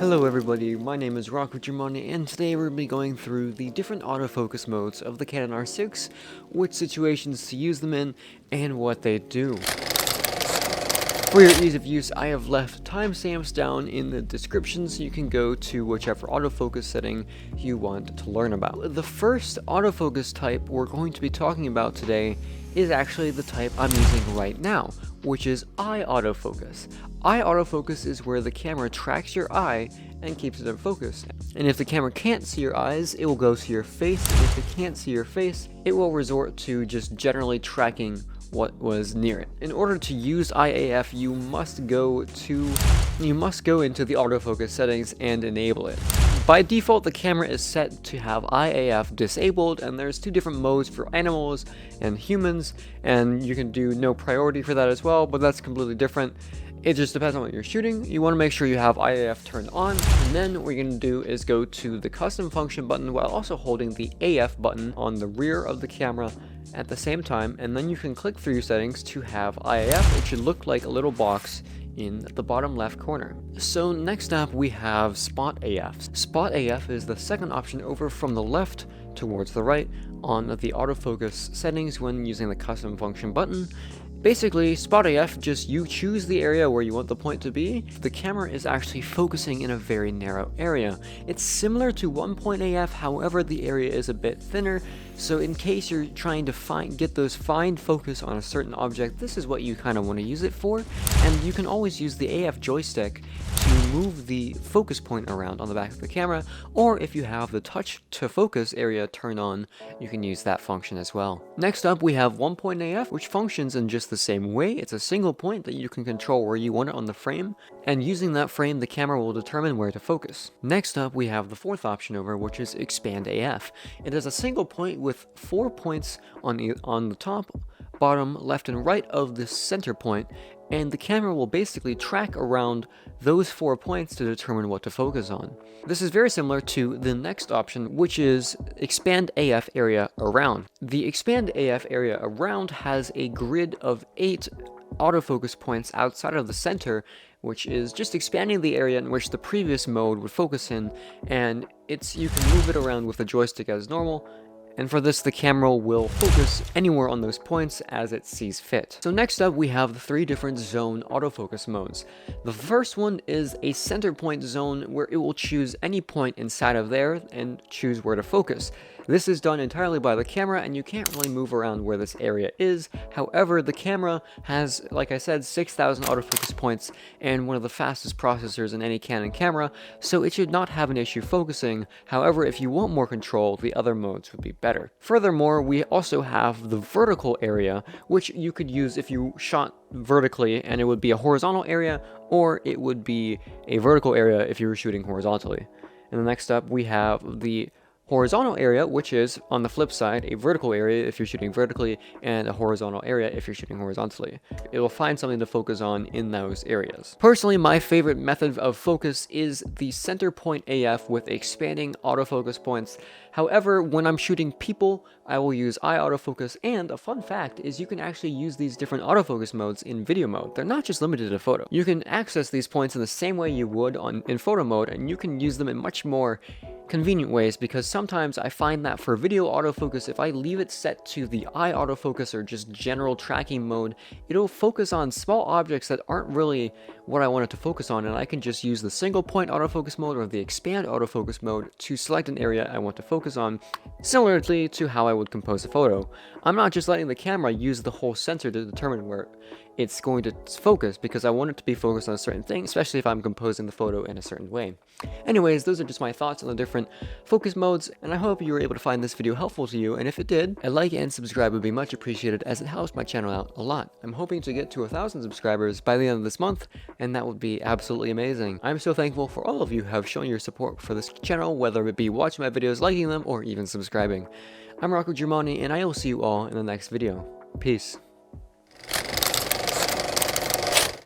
Hello everybody, my name is Rocco, and today we're going to be going through the different autofocus modes of the Canon R6, which situations to use them in, and what they do. For your ease of use, I have left timestamps down in the description so you can go to whichever autofocus setting you want to learn about. The first autofocus type we're going to be talking about today is actually the type I'm using right now, which is eye autofocus. Eye autofocus is where the camera tracks your eye and keeps it in focus. And if the camera can't see your eyes, it will go to your face. And if it can't see your face, it will resort to just generally tracking what was near it. In order to use IAF, you must go into the autofocus settings and enable it. By default, the camera is set to have IAF disabled, and there's two different modes for animals and humans, and you can do no priority for that as well, but that's completely different. It just depends on what you're shooting. You want to make sure you have IAF turned on, and then what you're going to do is go to the custom function button while also holding the AF button on the rear of the camera at the same time, and then you can click through your settings to have IAF. It should look like a little box in the bottom left corner. So next up we have Spot AF. Spot AF is the second option over from the left towards the right on the autofocus settings when using the custom function button. Basically, Spot AF, just you choose the area where you want the point to be. The camera is actually focusing in a very narrow area. It's similar to 1 AF, however the area is a bit thinner, so in case you're trying to get those fine focus on a certain object, this is what you kind of want to use it for. And you can always use the AF joystick to move the focus point around on the back of the camera, or if you have the touch to focus area turned on, you can use that function as well. Next up we have 1 AF, which functions in just the same way. It's a single point that you can control where you want it on the frame, and using that frame the camera will determine where to focus. Next up we have the fourth option over, which is Expand AF. It is a single point with 4 points on the top, bottom, left, and right of the center point, and the camera will basically track around those 4 points to determine what to focus on. This is very similar to the next option, which is Expand AF Area Around. The Expand AF Area Around has a grid of 8 autofocus points outside of the center, which is just expanding the area in which the previous mode would focus in, and you can move it around with the joystick as normal. And for this, the camera will focus anywhere on those points as it sees fit. So next up, we have the 3 different zone autofocus modes. The first one is a center point zone where it will choose any point inside of there and choose where to focus. This is done entirely by the camera, and you can't really move around where this area is. However, the camera has, like I said, 6,000 autofocus points and one of the fastest processors in any Canon camera, so it should not have an issue focusing. However, if you want more control, the other modes would be better. Furthermore, we also have the vertical area, which you could use if you shot vertically, and it would be a horizontal area, or it would be a vertical area if you were shooting horizontally. And the next up, we have the horizontal area, which is, on the flip side, a vertical area if you're shooting vertically, and a horizontal area if you're shooting horizontally. It will find something to focus on in those areas. Personally, my favorite method of focus is the center point AF with expanding autofocus points. However, when I'm shooting people, I will use eye autofocus, and a fun fact is you can actually use these different autofocus modes in video mode. They're not just limited to photo. You can access these points in the same way you would in photo mode, and you can use them in much more convenient ways, because sometimes I find that for video autofocus, if I leave it set to the eye autofocus or just general tracking mode, it'll focus on small objects that aren't really what I want it to focus on, and I can just use the single point autofocus mode or the expand autofocus mode to select an area I want to focus on, similarly to how I would compose a photo. I'm not just letting the camera use the whole sensor to determine where it's going to focus, because I want it to be focused on a certain thing, especially if I'm composing the photo in a certain way. Anyways, those are just my thoughts on the different focus modes, and I hope you were able to find this video helpful to you, and if it did, a like and subscribe would be much appreciated, as it helps my channel out a lot. I'm hoping to get to 1,000 subscribers by the end of this month, and that would be absolutely amazing. I'm so thankful for all of you who have shown your support for this channel, whether it be watching my videos, liking them, or even subscribing. I'm Rocco, and I will see you all in the next video. Peace.